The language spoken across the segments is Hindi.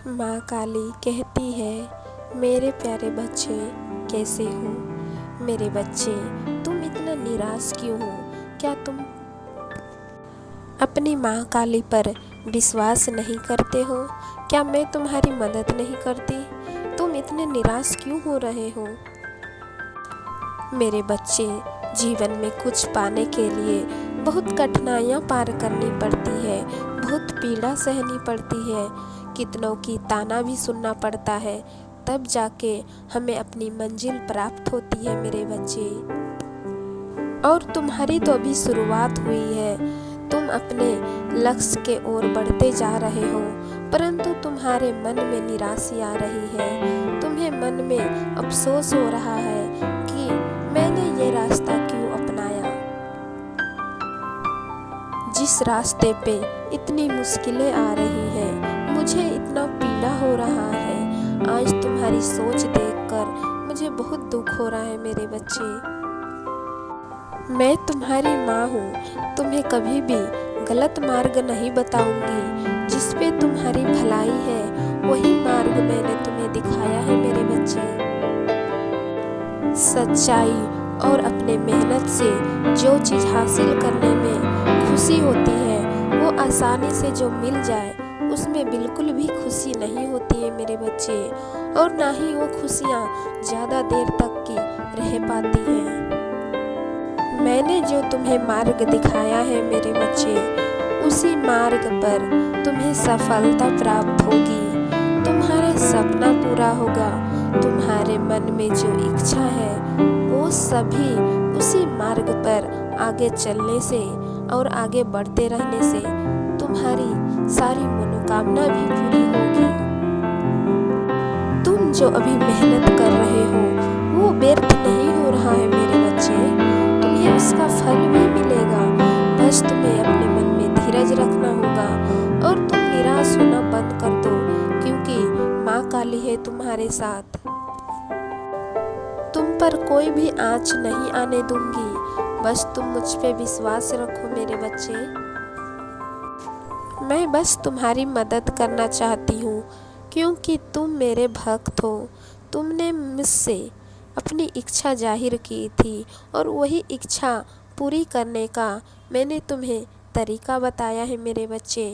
माँ काली कहती है, मेरे प्यारे बच्चे कैसे हो। मेरे बच्चे, तुम इतना निराश क्यों हो। क्या तुम अपनी माँ काली पर विश्वास नहीं करते हो। क्या मैं तुम्हारी मदद नहीं करती। तुम इतने निराश क्यों हो रहे हो। मेरे बच्चे, जीवन में कुछ पाने के लिए बहुत कठिनाइयाँ पार करनी पड़ती है, बहुत पीड़ा सहनी पड़ती है, कितनों की ताना भी सुनना पड़ता है, तब जाके हमें अपनी मंजिल प्राप्त होती है मेरे बच्चे। और तुम्हारी तो अभी शुरुआत हुई है। तुम अपने लक्ष्य के ओर बढ़ते जा रहे हो, परंतु तुम्हारे मन में निराशा आ रही है। तुम्हें मन में अफसोस हो रहा है कि मैंने ये रास्ता क्यों अपनाया। जिस रास्ते पे इतनी मुश्किलें आ रही हैं, मुझे इतना पीड़ा हो रहा है। आज तुम्हारी सोच देखकर मुझे बहुत दुख हो रहा है मेरे बच्चे। मैं तुम्हारी माँ हूँ, तुम्हें कभी भी गलत मार्ग नहीं बताऊंगी। जिस पे तुम्हारी भलाई है वही मार्ग मैंने तुम्हें दिखाया है मेरे बच्चे। सच्चाई और अपने मेहनत से जो चीज़ हासिल करने में खुशी होती है, वो आसानी से जो मिल जाए उसमें बिल्कुल भी खुशी नहीं होती है मेरे बच्चे। और ना ही वो खुशियाँ ज़्यादा देर तक की रह पाती हैं। मैंने जो तुम्हें मार्ग दिखाया है मेरे बच्चे, उसी मार्ग पर तुम्हें सफलता प्राप्त होगी। तुम्हारा सपना पूरा होगा। तुम्हारे मन में जो इच्छा है वो सभी उसी मार्ग पर आगे चलने से और आगे बढ़ते रहने से तुम्हारी सारी मनोकामना भी पूरी होगी। तुम जो अभी मेहनत कर रहे हो वो व्यर्थ नहीं हो रहा है मेरे बच्चे। तुम्हें उसका फल भी मिलेगा। बस तुम्हें अपने मन में धीरज रखना होगा और तुम निराश होना बंद कर दो, क्योंकि माँ काली है तुम्हारे साथ। तुम पर कोई भी आँच नहीं आने दूंगी। बस तुम मुझ पे विश्वास रखो मेरे बच्चे। मैं बस तुम्हारी मदद करना चाहती हूँ, क्योंकि तुम मेरे भक्त हो। तुमने मुझसे अपनी इच्छा जाहिर की थी और वही इच्छा पूरी करने का मैंने तुम्हें तरीका बताया है मेरे बच्चे।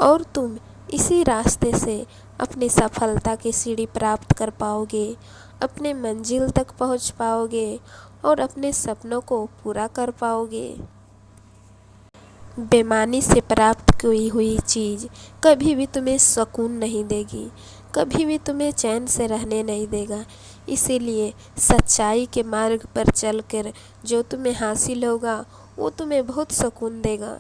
और तुम इसी रास्ते से अपनी सफलता की सीढ़ी प्राप्त कर पाओगे, अपने मंजिल तक पहुंच पाओगे और अपने सपनों को पूरा कर पाओगे। बेईमानी से प्राप्त की हुई चीज़ कभी भी तुम्हें सुकून नहीं देगी, कभी भी तुम्हें चैन से रहने नहीं देगा। इसीलिए सच्चाई के मार्ग पर चलकर जो तुम्हें हासिल होगा वो तुम्हें बहुत सुकून देगा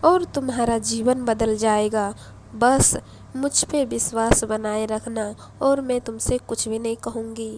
और तुम्हारा जीवन बदल जाएगा। बस मुझ पे विश्वास बनाए रखना और मैं तुमसे कुछ भी नहीं कहूँगी।